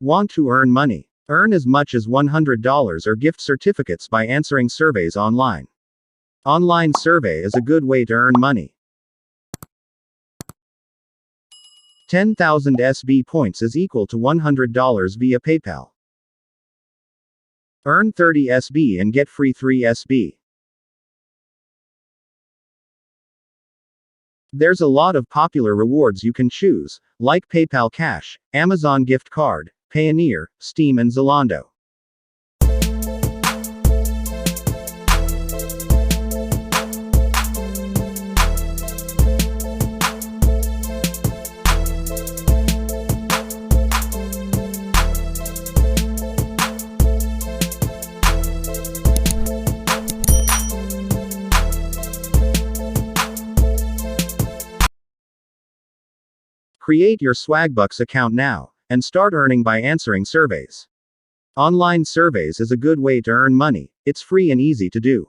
Want to earn money? Earn as much as $100 or gift certificates by answering surveys online. Online survey is a good way to earn money. 10,000 SB points is equal to $100 via PayPal. Earn 30 SB and get free 3 SB. There's a lot of popular rewards you can choose, like PayPal Cash, Amazon Gift Card, Payoneer, Steam and Zalando. Create your Swagbucks account now, and start earning by answering surveys. Online surveys is a good way to earn money, it's free and easy to do.